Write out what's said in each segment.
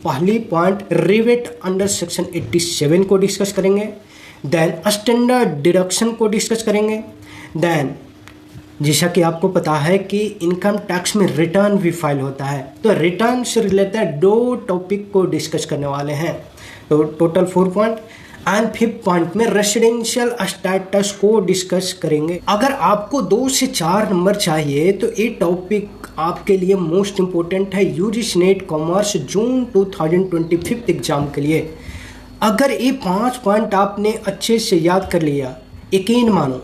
पहली point rivet under section 87 को discuss करेंगे। देन स्टैंडर्ड डिडक्शन को डिस्कस करेंगे। देन जैसा कि आपको पता है कि इनकम टैक्स में रिटर्न भी फाइल होता है, तो रिटर्न से रिलेटेड 2 टॉपिक को डिस्कस करने वाले हैं। तो total 4 point and 5th point में रेसिडेंशियल स्टेटस को डिस्कस करेंगे। अगर आपको 2 से 4 नंबर चाहिए तो ये टॉपिक आपके लिए मोस्ट इम्पोर्टेंट है यूजीसी नेट कॉमर्स जून 2025 एग्जाम के लिए। अगर ये 5 पॉइंट आपने अच्छे से याद कर लिया, यकीन मानो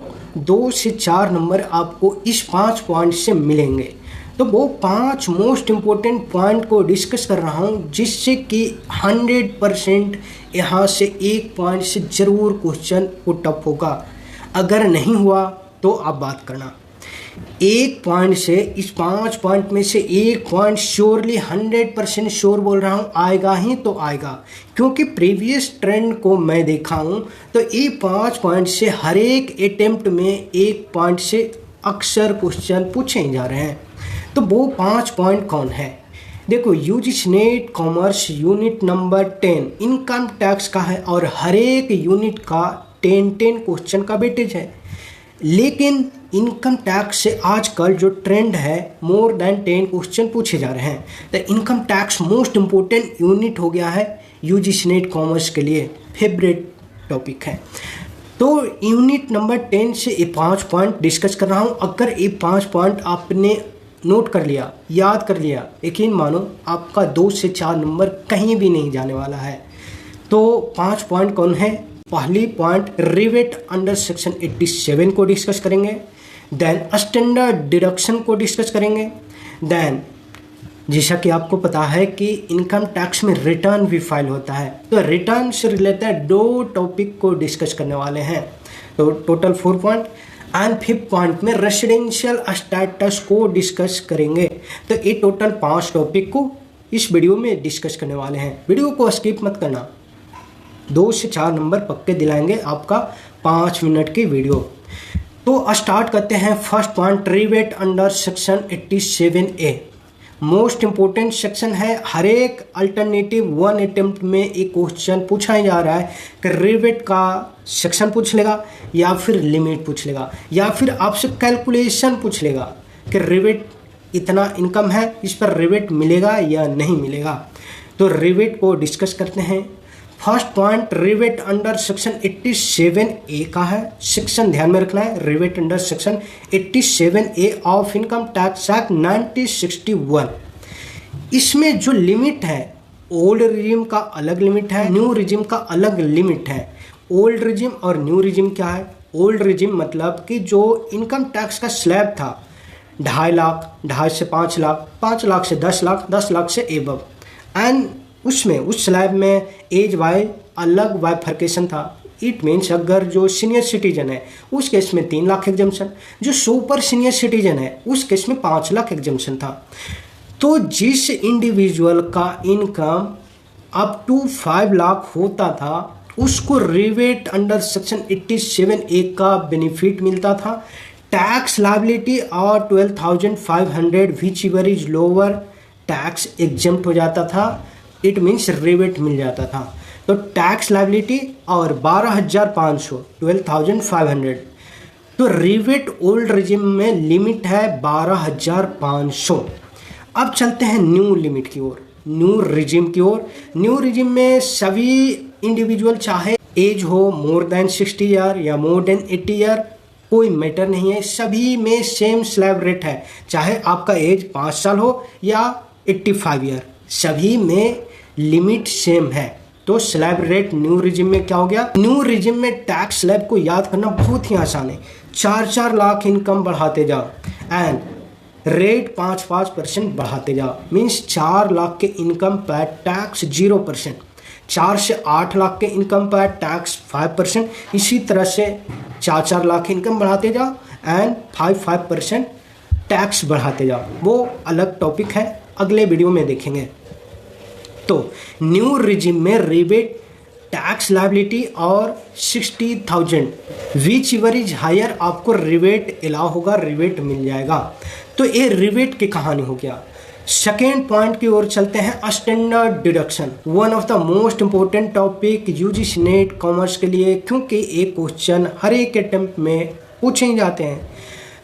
2 से 4 नंबर आपको इस 5 पॉइंट से मिलेंगे। तो वो 5 मोस्ट इम्पोर्टेंट पॉइंट को डिस्कस कर रहा हूँ, जिससे कि 100% यहाँ से 1 पॉइंट से ज़रूर क्वेश्चन पुट अप होगा। अगर नहीं हुआ तो आप बात करना। 1 पॉइंट से इस 5 पॉइंट में से 1 पॉइंट श्योरली 100% श्योर बोल रहा हूँ आएगा ही तो आएगा, क्योंकि प्रीवियस ट्रेंड को मैं देखा हूँ तो ये 5 पॉइंट से हर एक अटेम्प्ट में 1 पॉइंट से अक्सर क्वेश्चन पूछे जा रहे हैं। तो वो 5 पॉइंट कौन है? देखो, UGC net commerce unit number 10 income tax का है और हर एक यूनिट का 10 क्वेश्चन का वेटेज है। लेकिन इनकम टैक्स से आजकल जो ट्रेंड है मोर देन 10 क्वेश्चन पूछे जा रहे हैं। तो income tax most important unit हो गया है यूजीसी नेट कॉमर्स के लिए, फेवरेट टॉपिक है। तो यूनिट नंबर 10 से ये 5 पॉइंट डिस्कस कर रहा हूँ। अगर ये 5 पॉइंट आपने नोट कर लिया, याद कर लिया, यकीन मानो आपका 2 से 4 नंबर कहीं भी नहीं जाने वाला है। तो 5 पॉइंट कौन है? पहली पॉइंट रिवेट अंडर सेक्शन 87 को डिस्कस करेंगे। देन स्टैंडर्ड डिडक्शन को डिस्कस करेंगे। देन जैसा कि आपको पता है कि इनकम टैक्स में रिटर्न भी फाइल होता है, तो रिटर्न से रिलेटेड 2 टॉपिक को डिस्कस करने वाले हैं। तो total 4 point and 5th point में रेसिडेंशियल स्टेटस को डिस्कस करेंगे। तो ये टोटल 5 टॉपिक को इस वीडियो में डिस्कस करने वाले हैं। वीडियो को स्किप मत करना, 2 से 4 नंबर पक्के दिलाएंगे आपका 5 मिनट की वीडियो। तो स्टार्ट करते हैं। First point rivet under section 87A most important section है। हर एक अल्टरनेटिव 1 अटेम्प्ट में एक क्वेश्चन पूछा जा रहा है कि रिवेट का सेक्शन पूछ लेगा या फिर लिमिट पूछ लेगा या फिर आपसे कैलकुलेशन पूछ लेगा कि रिवेट इतना इनकम है, इस पर रिवेट मिलेगा या नहीं मिलेगा। तो रिवेट को डिस्कस करते हैं। First point rivet under section 87A का है। सेक्शन ध्यान में रखना है, rivet under section 87A of income tax act 1961। इसमें जो लिमिट है, ओल्ड रिजिम का अलग लिमिट है, न्यू रिजिम का अलग लिमिट है। ओल्ड रिजिम और न्यू रिजिम क्या है? ओल्ड रिजिम मतलब कि जो इनकम टैक्स का स्लैब था 2.5 लाख, 2.5 से 5 लाख, 5 लाख से 10 लाख, 10 लाख से एबव, एंड उसमें उस स्लैब में एज वाइज अलग बाइफर्केशन था। इट मीन्स अगर जो सीनियर सिटीजन है उस केस में 3 लाख एग्जम्पशन, जो सुपर सीनियर सिटीजन है उस केस में 5 लाख एग्जम्पशन था। तो जिस इंडिविजुअल का इनकम अप टू 5 लाख होता था उसको रिवेट अंडर सेक्शन 87A का बेनिफिट मिलता था। टैक्स लायबिलिटी और 12,500 which ever is lower tax exempt हो जाता था। इट मीन्स रिवेट मिल जाता था। तो टैक्स लायबिलिटी और 12,500 12,500। तो रिवेट ओल्ड रिजिम में लिमिट है 12,500। अब चलते हैं न्यू लिमिट की ओर, न्यू रिजिम की ओर। न्यू रिजिम में सभी इंडिविजुअल चाहे एज हो मोर देन 60 ईयर या मोर देन 80 ईयर, कोई मैटर नहीं है, सभी में सेम स्लैब रेट है। चाहे आपका एज 5 साल हो या 85 ईयर, सभी में लिमिट सेम है। तो स्लैब रेट न्यू रिजिम में क्या हो गया? न्यू रिजिम में टैक्स स्लैब को याद करना बहुत ही आसान है। 4-4 लाख इनकम बढ़ाते जाओ एंड रेट 5-5% बढ़ाते जाओ। मीन्स 4 लाख के इनकम पर टैक्स 0%, 4 से 8 लाख के इनकम पर टैक्स 5%, इसी तरह से 4-4 लाख इनकम बढ़ाते जाओ एंड 5% टैक्स बढ़ाते जाओ। वो अलग टॉपिक है, अगले वीडियो में देखेंगे। तो न्यू रिजिम में रिवेट टैक्स लायबिलिटी और 60,000 विच एवर इज हायर आपको रिवेट अलाउ होगा, रिवेट मिल जाएगा। तो ये रिवेट की कहानी हो गया। सेकेंड पॉइंट की ओर चलते हैं, standard deduction, one of the most important topic UGC net commerce के लिए, क्योंकि एक क्वेश्चन हर एक अटेम्प्ट में पूछे ही जाते हैं।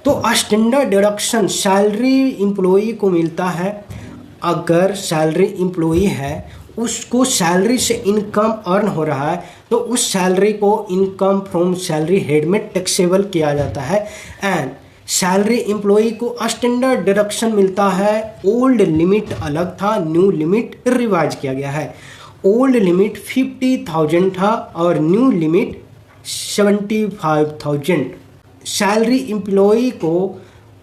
तो स्टैंडर्ड डिडक्शन सैलरी एम्प्लॉई को मिलता है। अगर सैलरी एम्प्लॉई है, उसको सैलरी से इनकम अर्न हो रहा है, तो उस सैलरी को इनकम फ्रॉम सैलरी हेड में टैक्सेबल किया जाता है। एंड सैलरी एम्प्लॉई को स्टैंडर्ड डिडक्शन मिलता है। ओल्ड लिमिट अलग था, न्यू लिमिट रिवाइज किया गया है। ओल्ड लिमिट 50,000 था और न्यू लिमिट 75,000। सैलरी एम्प्लॉई को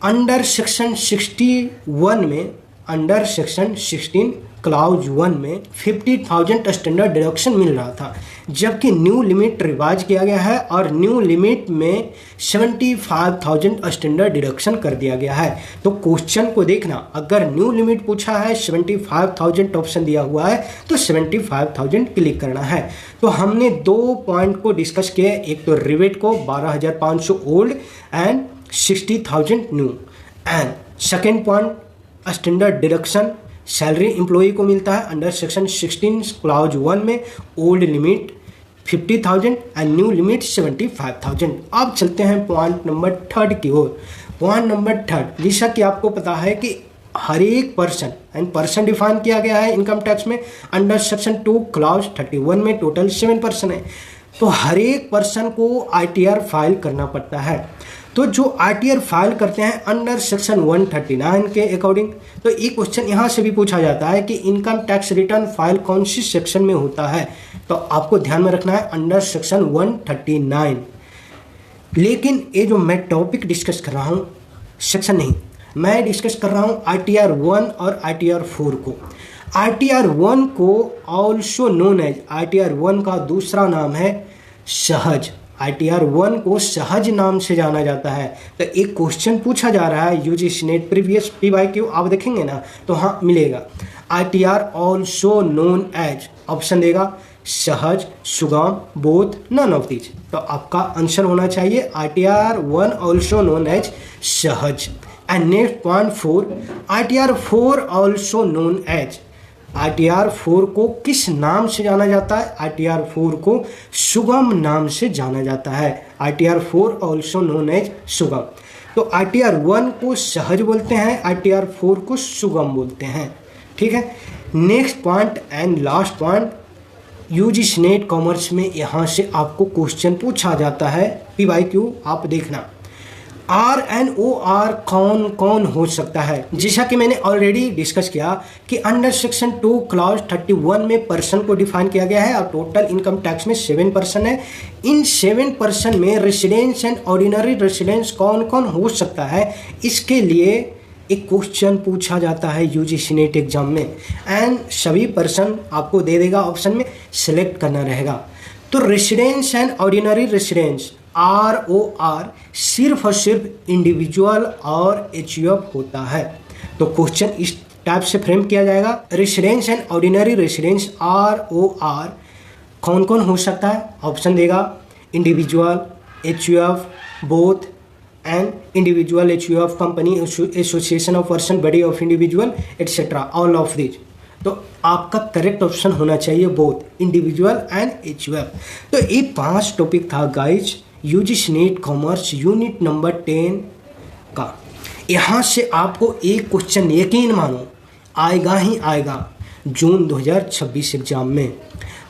अंडर सेक्शन 61 में, अंडर सेक्शन 16 क्लाउज 1 में 50,000 स्टैंडर्ड डिडक्शन मिल रहा था, जबकि न्यू लिमिट रिवाइज किया गया है और न्यू लिमिट में 75,000 स्टैंडर्ड डिडक्शन कर दिया गया है। तो क्वेश्चन को देखना, अगर न्यू लिमिट पूछा है, 75,000 ऑप्शन दिया हुआ है, तो 75,000 क्लिक करना है। तो हमने 2 पॉइंट को डिस्कस किया, एक तो रिवेट को 12,500 old and 60,000 new, and second point standard deduction salary employee को मिलता है अंडर सेक्शन 16 क्लाउज 1 में, old limit 50,000 and new limit 75,000। अब चलते हैं पॉइंट नंबर 3 की ओर। पॉइंट नंबर 3, जैसा कि आपको पता है कि हर एक पर्सन एंड पर्सन डिफाइन किया गया है इनकम टैक्स में अंडर सेक्शन 2 क्लाउज 31 में, टोटल 7 पर्सन है। तो हर एक पर्सन को ITR फाइल करना पड़ता है। तो जो ITR फाइल करते हैं अंडर सेक्शन 139 के अकॉर्डिंग, तो ये क्वेश्चन यहाँ से भी पूछा जाता है कि इनकम टैक्स रिटर्न फाइल कौन सी सेक्शन में होता है, तो आपको ध्यान में रखना है अंडर सेक्शन 139। लेकिन ये जो मैं टॉपिक डिस्कस कर रहा हूँ, सेक्शन नहीं, मैं डिस्कस कर रहा हूँ ITR 1 और ITR 4 को। ITR 1 को ऑल्सो नोन एज, ITR 1 का दूसरा नाम है सहज। ITR 1 को सहज नाम से जाना जाता है। तो एक क्वेश्चन पूछा जा रहा है यूजीसी नेट प्रीवियस PYQ, आप देखेंगे ना, तो हाँ मिलेगा। ITR also known as, option देगा सहज, सुगम, बोथ, नन ऑफ दीज। तो आपका आंसर होना चाहिए ITR 1 also known as Sahaj. And next point 4, ITR 4 also known as, ITR 4 को किस नाम से जाना जाता है? ITR 4 को सुगम नाम से जाना जाता है। ITR 4 ऑल्सो नोन एज सुगम। तो ITR 1 को सहज बोलते हैं, ITR 4 को सुगम बोलते हैं। ठीक है। Next point and last point, UGC net commerce में यहाँ से आपको क्वेश्चन पूछा जाता है PYQ, आप देखना। RNOR कौन कौन हो सकता है? जैसा कि मैंने ऑलरेडी डिस्कस किया कि अंडर सेक्शन 2 क्लाउज 31 में पर्सन को डिफाइन किया गया है और टोटल इनकम टैक्स में 7 पर्सन है। इन 7 पर्सन में रेसिडेंस एंड ऑर्डिनरी रेसिडेंस कौन कौन हो सकता है, इसके लिए एक क्वेश्चन पूछा जाता है यूजीसी नेट एग्जाम में, एंड सभी पर्सन आपको दे देगा ऑप्शन में, सिलेक्ट करना रहेगा। तो residence and ordinary residence ROR सिर्फ और सिर्फ इंडिविजुअल और HUF होता है। तो क्वेश्चन इस टाइप से फ्रेम किया जाएगा, residence and ordinary residence ROR कौन कौन हो सकता है? ऑप्शन देगा individual, HUF, both and individual, HUF, company, association of person, body of individual, etcetera, all of this. तो आपका करेक्ट ऑप्शन होना चाहिए बोथ, इंडिविजुअल एंड HUF। तो ये 5 टॉपिक था guys UGC net commerce unit number 10 का। यहाँ से आपको एक क्वेश्चन यकीन मानो आएगा ही आएगा जून 2026 एग्जाम में।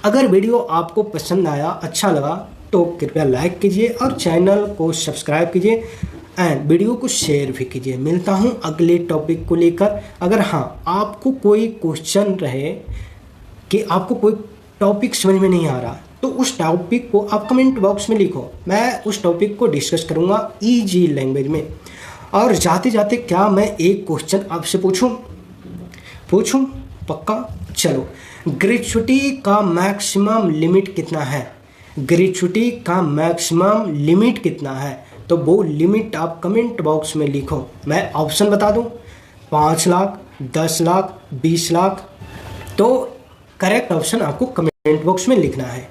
अगर वीडियो आपको पसंद आया, अच्छा लगा, तो कृपया लाइक कीजिए और चैनल को सब्सक्राइब कीजिए एंड वीडियो को शेयर भी कीजिए। मिलता हूँ अगले टॉपिक को लेकर। अगर हाँ आपको कोई क्वेश्चन रहे कि आपको कोई टॉपिक समझ में नहीं आ रहा, तो उस टॉपिक को आप कमेंट बॉक्स में लिखो, मैं उस टॉपिक को डिस्कस करूँगा ईजी लैंग्वेज में। और जाते जाते क्या मैं एक क्वेश्चन आपसे पूछूं पक्का? चलो, ग्रेच्युटी का मैक्सिमम लिमिट कितना है? ग्रेच्युटी का मैक्सिमम लिमिट कितना है? तो वो लिमिट आप कमेंट बॉक्स में लिखो। मैं ऑप्शन बता दूं, 5 लाख, 10 लाख, 20 लाख। तो करेक्ट ऑप्शन आपको कमेंट बॉक्स में लिखना है।